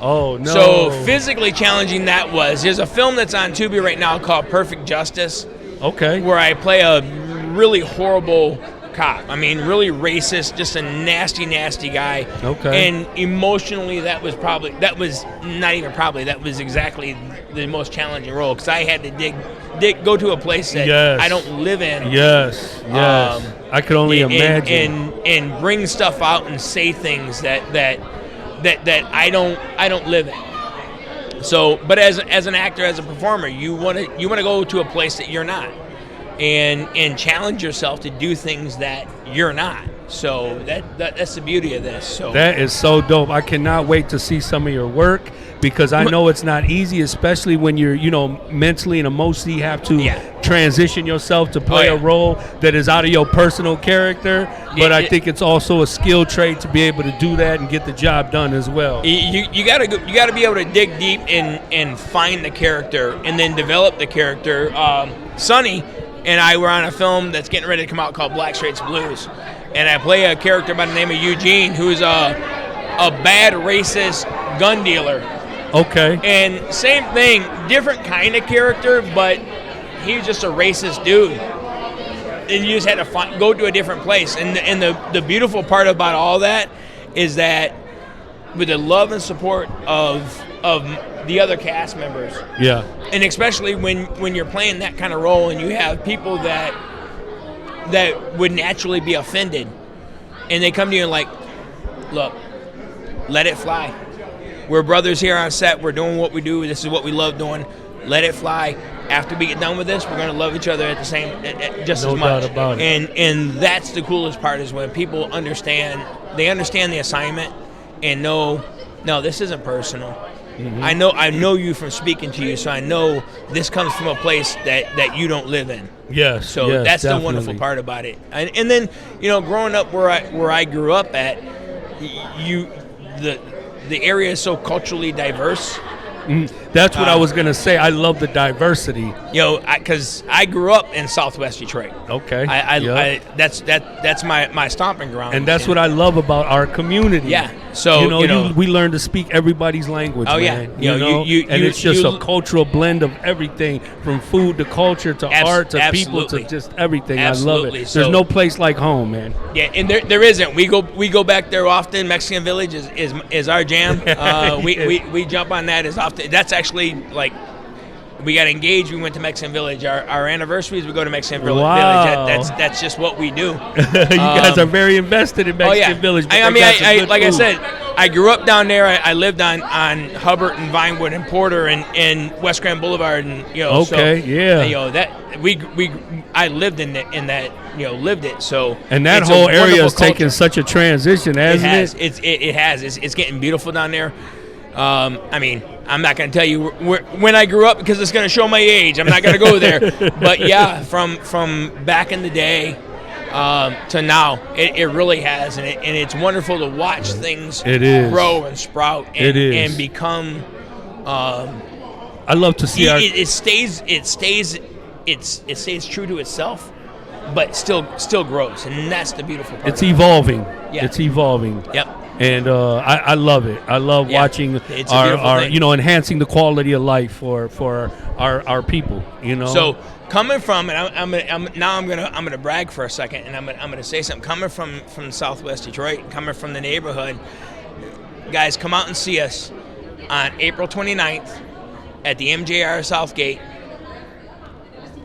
Oh no! So physically challenging that was. There's a film that's on Tubi right now called Perfect Justice. Okay. Where I play a really horrible cop. I mean, really racist, just a nasty, nasty guy. Okay. And emotionally, that was exactly the most challenging role, because I had to go to a place that I don't live in. Yes. I could only imagine. And bring stuff out and say things that I don't live in. So, but as an actor, as a performer, you want to go to a place that you're not, and challenge yourself to do things that you're not. So that's the beauty of this. So that is so dope. I cannot wait to see some of your work, because I know it's not easy, especially when you're, mentally and emotionally have to transition yourself to play a role that is out of your personal character. But I think it's also a skill trait to be able to do that and get the job done as well. You gotta be able to dig deep and find the character and then develop the character. Sonny and I were on a film that's getting ready to come out called Black Straits Blues, and I play a character by the name of Eugene, who's a bad racist gun dealer. Okay. And same thing, different kind of character, but he was just a racist dude. And you just had to go to a different place. And the beautiful part about all that is that with the love and support of the other cast members. Yeah. And especially when you're playing that kind of role and you have people that would naturally be offended, and they come to you and like, look, let it fly. We're brothers here on set. We're doing what we do. This is what we love doing. Let it fly. After we get done with this, we're going to love each other just as much. No doubt about it. And that's the coolest part, is when people understand. They understand the assignment and know, no, this isn't personal. Mm-hmm. I know you from speaking to you, so I know this comes from a place that you don't live in. Yes. So that's definitely the wonderful part about it. And then, growing up where I grew up at, the area is so culturally diverse. That's what I was gonna say. I love the diversity. Because I grew up in Southwest Detroit. Okay. That's my stomping ground. And that's what I love about our community. Yeah. So we learn to speak everybody's language. Oh man. yeah. And it's just a cultural blend of everything, from food to culture to art to people to just everything. Absolutely. I love it. There's no place like home, man. Yeah, and there isn't. We go back there often. Mexican Village is our jam. We jump on that as often. That's actually like, we got engaged. We went to Mexican Village. Our anniversaries, we go to Mexican Village. That's just what we do. You guys are very invested in Mexican Village. I said, I grew up down there. I lived on Hubbard and Vinewood and Porter and West Grand Boulevard, and I lived in that, lived it. So and that whole area is taking such a transition, hasn't it? It has. It's getting beautiful down there. I'm not going to tell you when I grew up, because it's going to show my age. I'm not going to go there. But yeah, from back in the day to now, it really has, and it's wonderful to watch things grow and sprout and become. I love to see it stays true to itself, but still grows, and that's the beautiful part. It's evolving. Yeah. It's evolving. Yep. And I love it. I love watching our enhancing the quality of life for our people. So coming from, and I'm gonna brag for a second, and I'm gonna say something. Coming from Southwest Detroit, coming from the neighborhood, guys, come out and see us on April 29th at the MJR Southgate.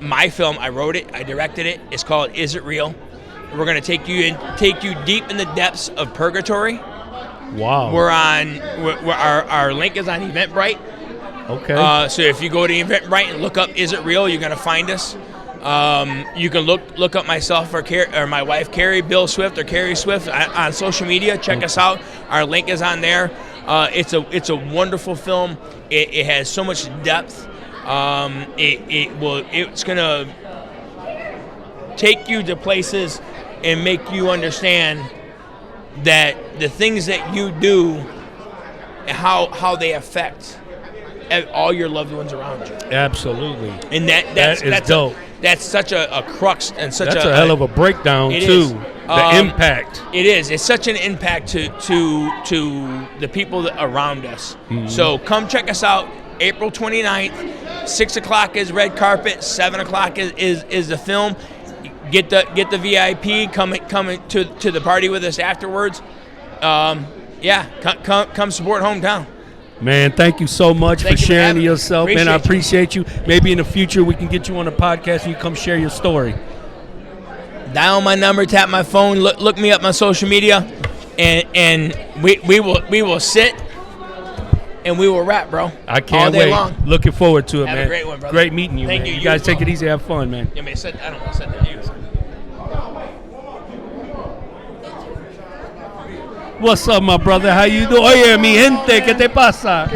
My film, I wrote it, I directed it. It's called Is It Real? We're gonna take you deep in the depths of purgatory. Wow. We're our link is on Eventbrite. Okay. So if you go to Eventbrite and look up Is It Real, you're gonna find us. You can look up myself or my wife Carrie, Bill Swift or Carrie Swift on social media. Check us out. Our link is on there. It's a wonderful film. It has so much depth. It's gonna take you to places and make you understand that the things that you do and how they affect all your loved ones around you. Absolutely. And that's dope. That's such a crux and such that's a hell of a breakdown too. The impact. It is. It's such an impact to the people that around us. Mm-hmm. So come check us out April 29th. 6 o'clock is red carpet. 7 o'clock is the film. Get the VIP. Come to the party with us afterwards. Come support hometown. Man, thank you so much for sharing yourself, man. I appreciate you. Maybe in the future we can get you on the podcast and you come share your story. Dial my number, tap my phone, look me up on social media, and we will sit and we will rap, bro. I can't all day wait. Long. Looking forward to it, Have man. a great one, brother. Great meeting you, Thank man. you. You guys as take well. it easy, have fun, man. Yeah, man. I don't want to send that to you. What's up, my brother? How you doing? Oye, mi gente, ¿qué te pasa?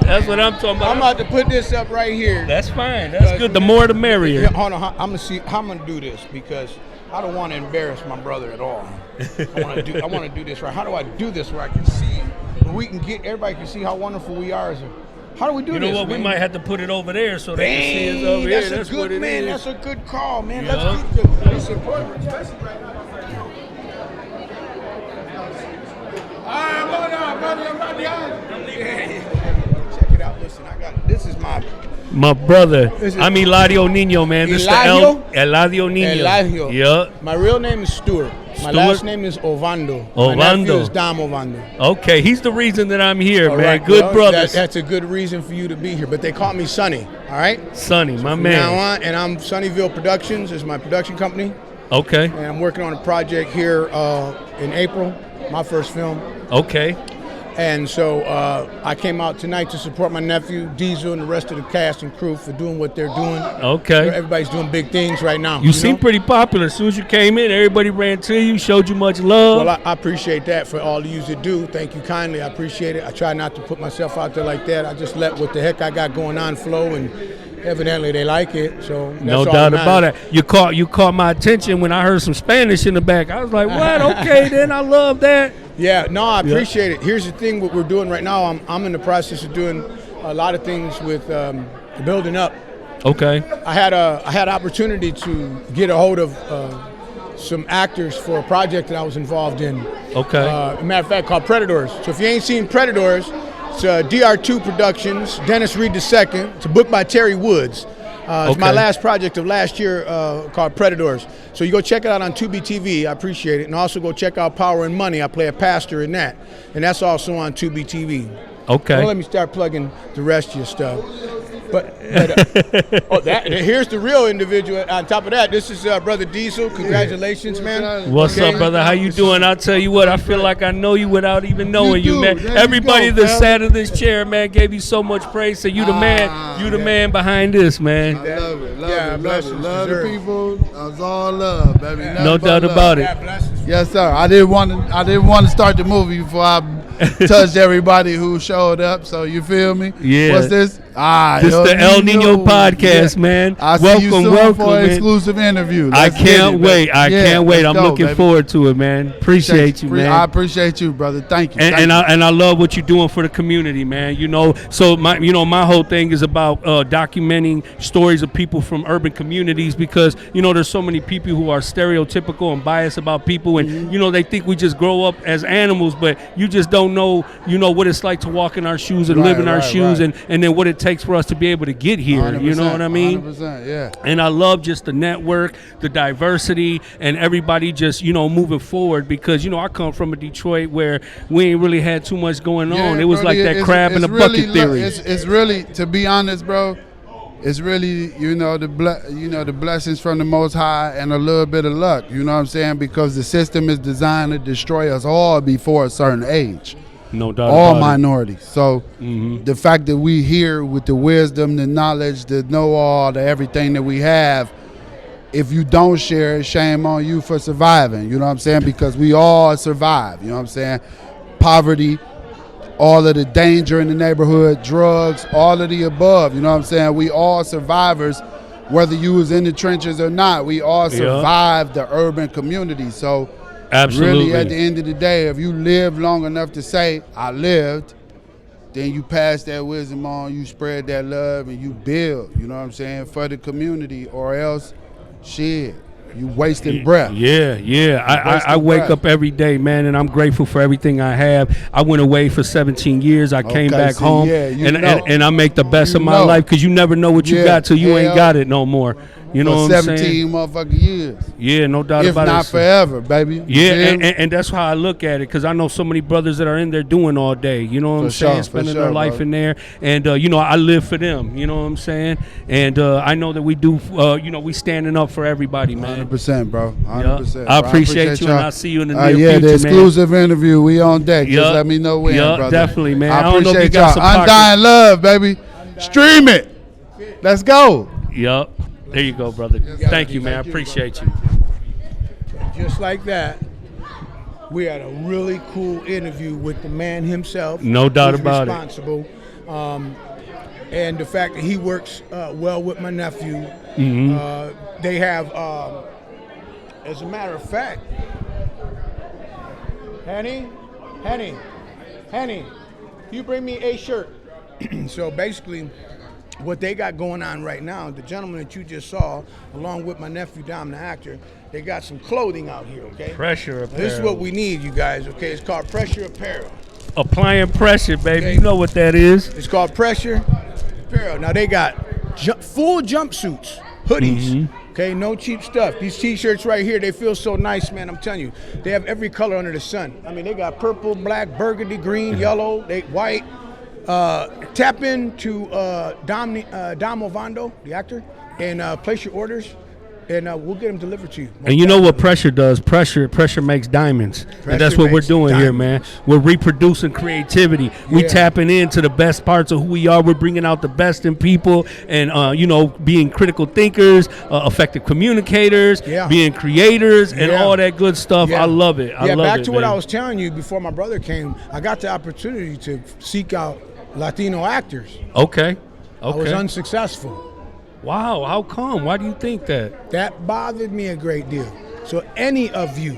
That's what I'm talking about. I'm about to put this up right here. That's fine. That's good. The more the merrier. Yeah, hold on. I'm gonna see how I'm gonna do this because I don't want to embarrass my brother at all. I want to do this right. How do I do this where I can see, where we can get everybody can see how wonderful we are as a. How do we do this? You know what? Man? We might have to put it over there so they can see us over here. That's a good what man. it That's is. a good call, man. Yeah. Let's keep this important, especially right now. I'm on. Check it out. Listen, I got this. Is my brother. I'm Eladio Nino, man. This Eladio? the Eladio Nino. Eladio. Yeah. My real name is Stuart. My last name is Ovando. My nephew is Dom Ovando. Okay, he's the reason that I'm here, All man. right, Good well, brothers. That's a good reason for you to be here. But they call me Sonny, all right? Sonny, my from man. Now on, and I'm Sunnyville Productions is my production company. Okay. And I'm working on a project here in April, my first film. Okay. And so I came out tonight to support my nephew, Diesel, and the rest of the cast and crew for doing what they're doing. Okay. Everybody's doing big things right now. You seem pretty popular. As soon as you came in, everybody ran to you, showed you much love. Well, I appreciate that for all of you that do. Thank you kindly. I appreciate it. I try not to put myself out there like that. I just let what the heck I got going on flow, and evidently they like it. So that's no all doubt that about it. You caught my attention when I heard some Spanish in the back. I was like, what? Okay, then I love that. Yeah, no, I appreciate it. Here's the thing: what we're doing right now, I'm in the process of doing a lot of things with building up. Okay. I had opportunity to get a hold of some actors for a project that I was involved in. Okay. Matter of fact, called Predators. So if you ain't seen Predators, it's DR2 Productions, Dennis Reed II. It's a book by Terry Woods. It's my last project of last year called Predators. So you go check it out on Tubi TV. I appreciate it. And also go check out Power and Money. I play a pastor in that. And that's also on Tubi TV. Okay. Well, let me start plugging the rest of your stuff. But here's the real individual. On top of that, this is Brother Diesel. Congratulations, man. What's up, brother? How you doing? I'll tell you what, I feel like I know you without even knowing you, man. Everybody that sat in this chair, man, gave you so much praise. So you the man, you the man behind this, man. I love it, love the people. It's all love, baby. No doubt about it. Yes, sir. I didn't want to start the movie before I touched everybody who showed up. So you feel me? Yeah. What's this? This is the El Nino podcast, man. I see welcome, you soon welcome, for an man. exclusive interview. I can't wait. I can't wait. I'm looking forward to it, man. Appreciate you, man. I appreciate you, brother. Thank you. And I love what you're doing for the community, man. You know, so my whole thing is about documenting stories of people from urban communities because there's so many people who are stereotypical and biased about people, and they think we just grow up as animals, but you just don't know what it's like to walk in our shoes and live in our shoes, and then what it takes for us to be able to get here. You know what I mean? 100%, yeah. And I love just the network, the diversity, and everybody just moving forward because I come from a Detroit where we ain't really had too much going on. It was like that crab in the bucket theory. It's really, to be honest, bro. It's really, the blessings from the Most High and a little bit of luck. You know what I'm saying? Because the system is designed to destroy us all before a certain age. No doubt. All minorities. So the fact that we here with the wisdom, the knowledge, the know-all, the everything that we have, if you don't share it, shame on you for surviving. You know what I'm saying? Because we all survive. You know what I'm saying? Poverty, all of the danger in the neighborhood, drugs, all of the above. You know what I'm saying? We all survivors, whether you was in the trenches or not. We all survived the urban community. So absolutely, really, at the end of the day, if you live long enough to say, I lived, then you pass that wisdom on, you spread that love, and you build, you know what I'm saying, for the community, or else, shit, you wasting breath. Yeah. I wake up every day, man, and I'm grateful for everything I have. I went away for 17 years. I came back home, and I make the best of my life, because you never know what you got till you ain't got it no more. You know what I'm saying? 17 motherfucking years. Yeah, no doubt about it. If not forever, baby. Yeah, and that's how I look at it, because I know so many brothers that are in there doing all day. You know what I'm saying? Spending their life in there. And, you know, I live for them. You know what I'm saying? And I know that we do, you know, we standing up for everybody, man. 100%, bro. 100%. I appreciate you, and I'll see you in the near future, yeah, the man. exclusive interview. We on deck. Just let me know when, brother. Definitely, man. I don't know if you appreciate got y'all. some Undying Love, baby. Stream it. Let's go. Yup. There you go, brother. Thank you, man. I appreciate you. Just like that, we had a really cool interview with the man himself. No doubt about it. Responsible. And the fact that he works well with my nephew. They have, as a matter of fact, Henny, you bring me a shirt. So basically, what they got going on right now, the gentleman that you just saw, along with my nephew Dom, the actor, they got some clothing out here, okay? Pressure apparel. This is what we need, you guys, okay? It's called Pressure Apparel. Applying pressure, baby. Okay. You know what that is. It's called Pressure Apparel. Now, they got full jumpsuits, hoodies, okay? No cheap stuff. These T-shirts right here, they feel so nice, man. I'm telling you. They have every color under the sun. I mean, they got purple, black, burgundy, green, yellow, white. Tap into Dom Ovando, the actor, and place your orders, and we'll get them delivered to you. And you know what pressure does? Pressure makes diamonds. And that's what we're doing here, man. We're reproducing creativity. We tapping into the best parts of who we are. We're bringing out the best in people, and you know, being critical thinkers, effective communicators, being creators, and all that good stuff. I love it. I love back it, to what man. I was telling you before my brother came. I got the opportunity to seek out Latino actors. Okay. I was unsuccessful. Wow, how come? Why do you think that? That bothered me a great deal. So any of you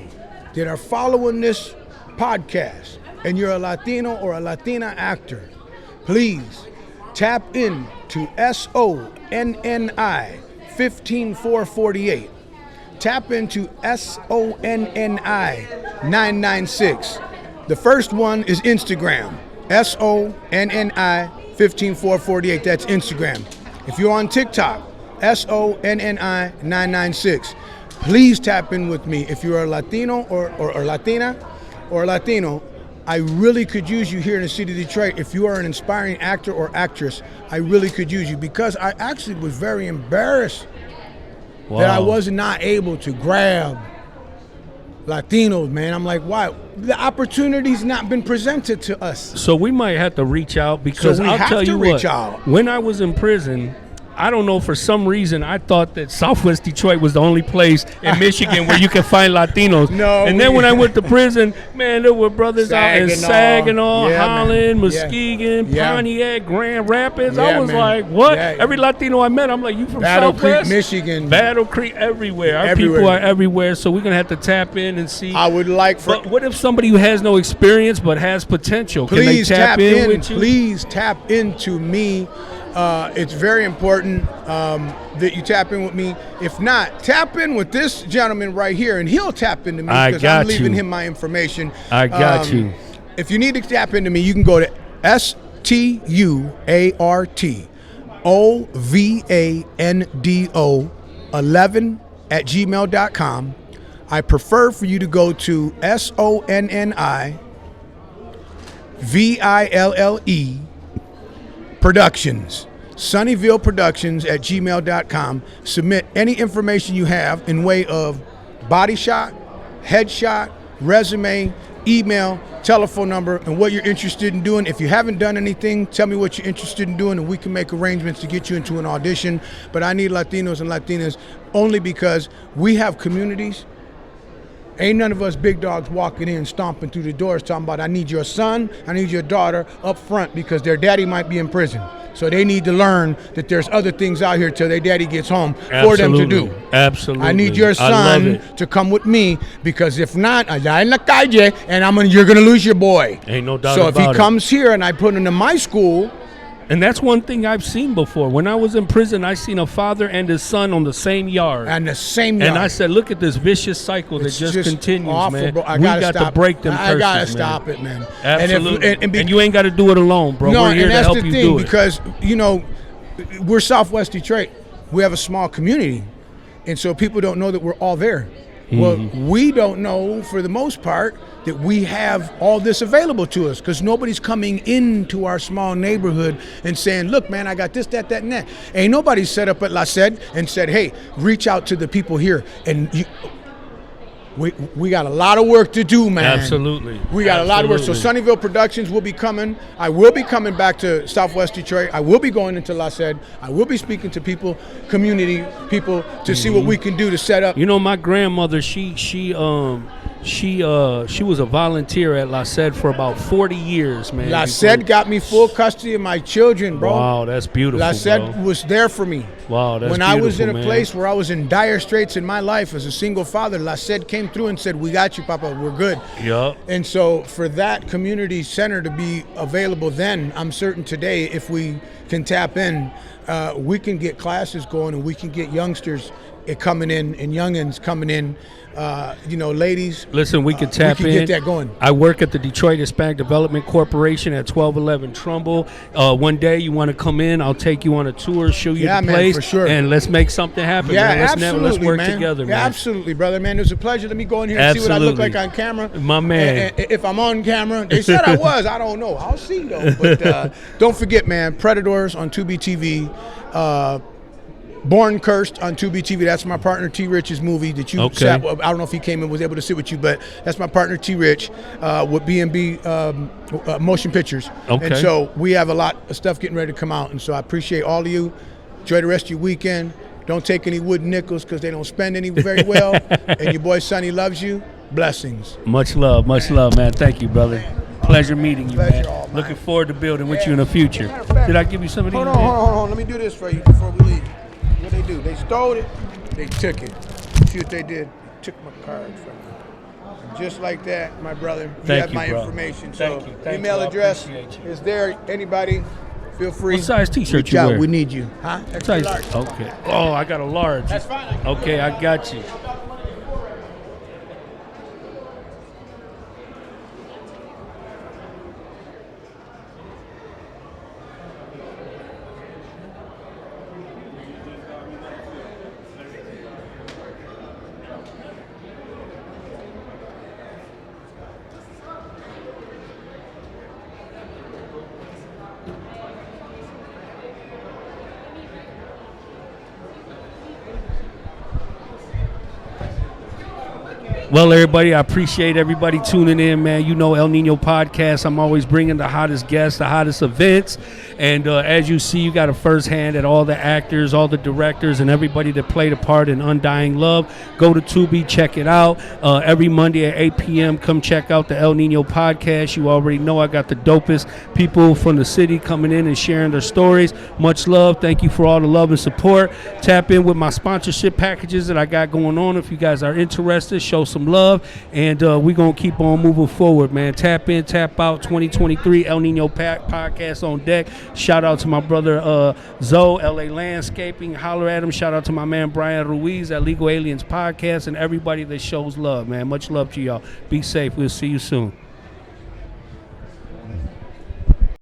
that are following this podcast and you're a Latino or a Latina actor, please tap in to SONNI 15448. Tap into SONNI 996. The first one is Instagram. SONNI 15448. That's Instagram. If you're on TikTok, SONNI 996. Please tap in with me. If you're a Latino or Latina or Latino, I really could use you here in the city of Detroit. If you are an inspiring actor or actress, I really could use you, because I actually was very embarrassed that I was not able to grab Latinos, man. I'm like, why? The opportunity's not been presented to us. So we might have to reach out, because I'll tell you what, when I was in prison, I don't know, for some reason, I thought that Southwest Detroit was the only place in Michigan where you can find Latinos. No. And then when I went to prison, man, there were brothers out in Saginaw, Holland, Muskegon, Pontiac, Grand Rapids. I was like, what? Every Latino I met, I'm like, you from Battle Southwest? Creek, Michigan. Battle Creek, everywhere. Our people are everywhere, so we're going to have to tap in and see. I would like for... But what if somebody who has no experience but has potential? Please can they tap in with you? Please tap into me. It's very important that you tap in with me. If not, tap in with this gentleman right here, and he'll tap into me, because I'm leaving him my information. I got you. If you need to tap into me, you can go to STUARTOVANDO 11@gmail.com. I prefer for you to go to SONNI VILLE Productions, Sunnyville Productions at gmail.com. Submit any information you have in way of body shot, headshot, resume, email, telephone number, and what you're interested in doing. If you haven't done anything, tell me what you're interested in doing, and we can make arrangements to get you into an audition. But I need Latinos and Latinas only because we have communities Ain't none of us big dogs walking in, stomping through the doors, talking about, I need your son, I need your daughter up front because their daddy might be in prison. So they need to learn that there's other things out here till their daddy gets home for them to do. Absolutely. I need your son to come with me because if not, allá en la calle, and you're gonna lose your boy. Ain't no doubt about it. So if he it. comes here and I put him in my school. And that's one thing I've seen before. When I was in prison, I seen a father and his son on the same yard. And the same yard. And I said, look at this vicious cycle that just continues, awful, man. Bro. We got to break them curses, I got to man. stop it, man. Absolutely. And you ain't got to do it alone, bro. No, we're here and that's to help the you thing, do it. because, you know, we're Southwest Detroit. We have a small community. And so people don't know that we're all there. Well, we don't know, for the most part, that we have all this available to us because nobody's coming into our small neighborhood and saying, look, man, I got this, that, and that. Ain't nobody set up at La Sed and said, hey, reach out to the people here. And we got a lot of work to do, man. Absolutely. We got a lot of work. So Sunnyvale Productions will be coming. I will be coming back to Southwest Detroit. I will be going into La Sed. I will be speaking to people, community people, to see what we can do to set up. You know, my grandmother, she was a volunteer at La Sed for about 40 years, man. La Sed got me full custody of my children, bro. Wow, that's beautiful, La Sed was there for me. Wow, that's when beautiful, I was in a man. place where I was in dire straits in my life as a single father, La Sed came through and said, we got you, Papa, we're good. Yep. And so for that community center to be available then, I'm certain today, if we can tap in, we can get classes going and we can get youngsters coming in and youngins coming in. Ladies. Listen, we can tap in. We can get that going. I work at the Detroit Hispanic Development Corporation at 1211 Trumbull. One day you want to come in, I'll take you on a tour, show you the place, for sure. and let's make something happen. Yeah, man. absolutely, let's work man. together, man. Yeah, absolutely, brother, man. It was a pleasure. Let me go in here and see what I look like on camera. My man. And if I'm on camera, they said I was. I don't know. I'll see, though. But don't forget, man, Predators on Tubi TV. Born Cursed on Tubi TV. That's my partner T. Rich's movie that you sat. I don't know if he came and was able to sit with you, but that's my partner T. Rich with B&B Motion Pictures. Okay. And so we have a lot of stuff getting ready to come out. And so I appreciate all of you. Enjoy the rest of your weekend. Don't take any wooden nickels because they don't spend any very well. And your boy Sonny loves you. Blessings. Much love, man. Thank you, brother. Pleasure meeting you, man. Looking forward to building with you in the future. Did I give you some of these? Hold on. Let me do this for you before we leave. What they do? They stole it. They took it. See what they did? They took my card from me. And just like that, my brother, you have my information. So email address is there. Anybody, feel free. What size T-shirt reach you out. wear? We need you. Huh? Extra large. Okay. Oh, I got a large. That's fine. Okay, I got you. Well, everybody, I appreciate everybody tuning in, man. You know El Nino Podcast. I'm always bringing the hottest guests, the hottest events. And as you see, you got a first hand at all the actors, all the directors, and everybody that played a part in Undying Love. Go to Tubi, check it out. Every Monday at 8 p.m., come check out the El Nino Podcast. You already know I got the dopest people from the city coming in and sharing their stories. Much love. Thank you for all the love and support. Tap in with my sponsorship packages that I got going on. If you guys are interested, show some love, and we're going to keep on moving forward, man. Tap in, tap out, 2023 El Nino Podcast on deck. Shout out to my brother Zoe, LA Landscaping. Holler at him. Shout out to my man Brian Ruiz at Legal Aliens Podcast, and everybody that shows love, man. Much love to y'all. Be safe. We'll see you soon.